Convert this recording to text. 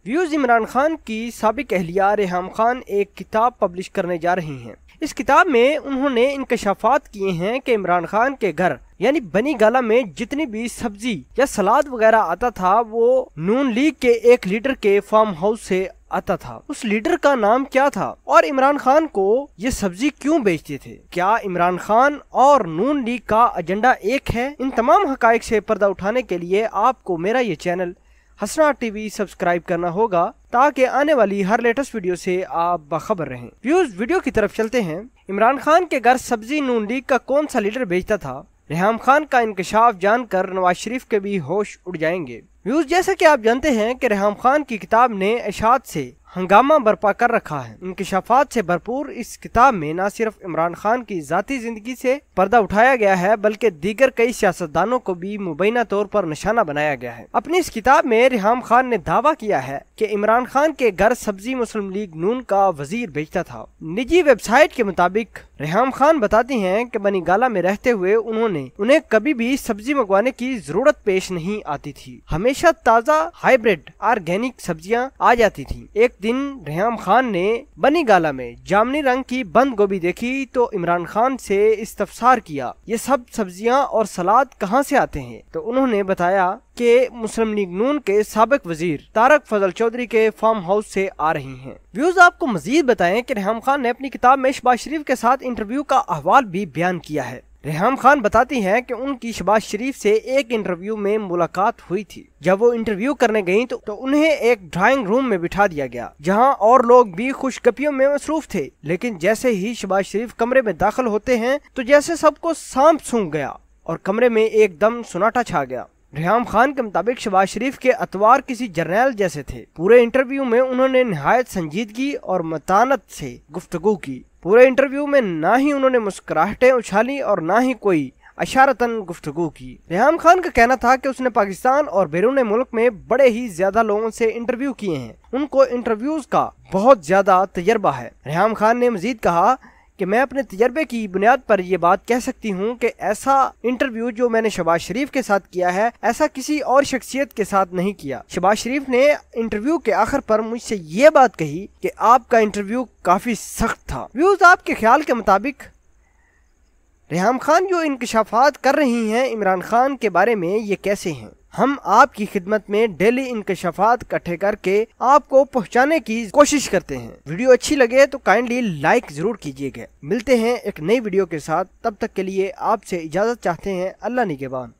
Views Imran Khan की साबिक अहलिया रेहम खान एक किताब पब्लिश करने जा रही हैं। इस किताब में उन्होंने इंकशाफात किए हैं कि इमरान खान के घर यानी बनी गाला में जितनी भी सब्जी या सलाद वगैरह आता था वो नून लीग के एक लीडर के फार्म हाउस से आता था। उस लीडर का नाम क्या था और इमरान खान को ये सब्जी क्यों बेचते थे? क्या इमरान खान और नून लीग का एजेंडा एक है? इन तमाम हकाइक से पर्दा उठाने के लिए आपको मेरा ये चैनल हसनाट टीवी सब्सक्राइब करना होगा ताकि आने वाली हर लेटेस्ट वीडियो से आप बाखबर रहें। व्यूज वीडियो की तरफ चलते हैं। इमरान खान के घर सब्जी नून लीग का कौन सा लीडर बेचता था? रेहम खान का इंकशाफ जानकर नवाज शरीफ के भी होश उड़ जाएंगे। व्यूज जैसा कि आप जानते हैं कि रेहम खान की किताब ने इशात से हंगामा बर्पा कर रखा है। इंकशाफात से भरपूर इस किताब में न सिर्फ इमरान खान की जाती जिंदगी से पर्दा उठाया गया है बल्कि दीगर कई सियासतदानों को भी मुबैना तौर पर निशाना बनाया गया है। अपनी इस किताब में रेहम खान ने दावा किया है कि इमरान खान के घर सब्जी मुस्लिम लीग नून का वजीर बेचता था। निजी वेबसाइट के मुताबिक रेहम खान बताती हैं कि बनी गाला में रहते हुए उन्हें कभी भी सब्जी मंगवाने की जरूरत पेश नहीं आती थी। हमेशा ताज़ा हाइब्रिड ऑर्गेनिक सब्जियां आ जाती थी। एक दिन रेहम खान ने बनी गाला में जामनी रंग की बंद गोभी देखी तो इमरान खान से इस्तफसार किया, ये सब सब्जियां और सलाद कहां से आते हैं? तो उन्होंने बताया कि मुस्लिम लीग नून के साबिक वजीर तारक फजल चौधरी के फार्म हाउस से आ रही हैं। व्यूज आपको मजीद बताएं कि रेहम खान ने अपनी किताब में शहबाज शरीफ के साथ इंटरव्यू का अहवाल भी बयान किया है। रेहम खान बताती हैं कि उनकी शहबाज शरीफ से एक इंटरव्यू में मुलाकात हुई थी। जब वो इंटरव्यू करने गयी तो उन्हें एक ड्राइंग रूम में बिठा दिया गया जहां और लोग भी खुशगपियों में मसरूफ थे, लेकिन जैसे ही शहबाज शरीफ कमरे में दाखिल होते हैं तो जैसे सबको सांप सूंघ गया और कमरे में एकदम सुनाटा छा गया। रेहम खान के मुताबिक शहबाज शरीफ के अतवार किसी जर्नैल जैसे थे। पूरे इंटरव्यू में उन्होंने निहायत संजीदगी और मतानत से गुफ्तगू की। पूरे इंटरव्यू में ना ही उन्होंने मुस्कुराहटें उछाली और ना ही कोई अशारतन गुफ्तगू की। रेहम खान का कहना था कि उसने पाकिस्तान और बैरून मुल्क में बड़े ही ज्यादा लोगों से इंटरव्यू किए हैं, उनको इंटरव्यूज का बहुत ज्यादा तजर्बा है। रेहम खान ने मजीद कहा कि मैं अपने तजर्बे की बुनियाद पर यह बात कह सकती हूँ कि ऐसा इंटरव्यू जो मैंने शहबाज शरीफ के साथ किया है ऐसा किसी और शख्सियत के साथ नहीं किया। शहबाज शरीफ ने इंटरव्यू के आखिर पर मुझसे ये बात कही कि आपका इंटरव्यू काफी सख्त था। व्यूज आपके ख्याल के मुताबिक रेहम खान जो इंकशाफात कर रही हैं इमरान खान के बारे में ये कैसे हैं? हम आपकी खिदमत में डेली इंकशाफात इकट्ठे करके आपको पहुंचाने की कोशिश करते हैं। वीडियो अच्छी लगे तो काइंडली लाइक जरूर कीजिएगा। मिलते हैं एक नई वीडियो के साथ, तब तक के लिए आपसे इजाजत चाहते हैं। अल्लाह निगहबान।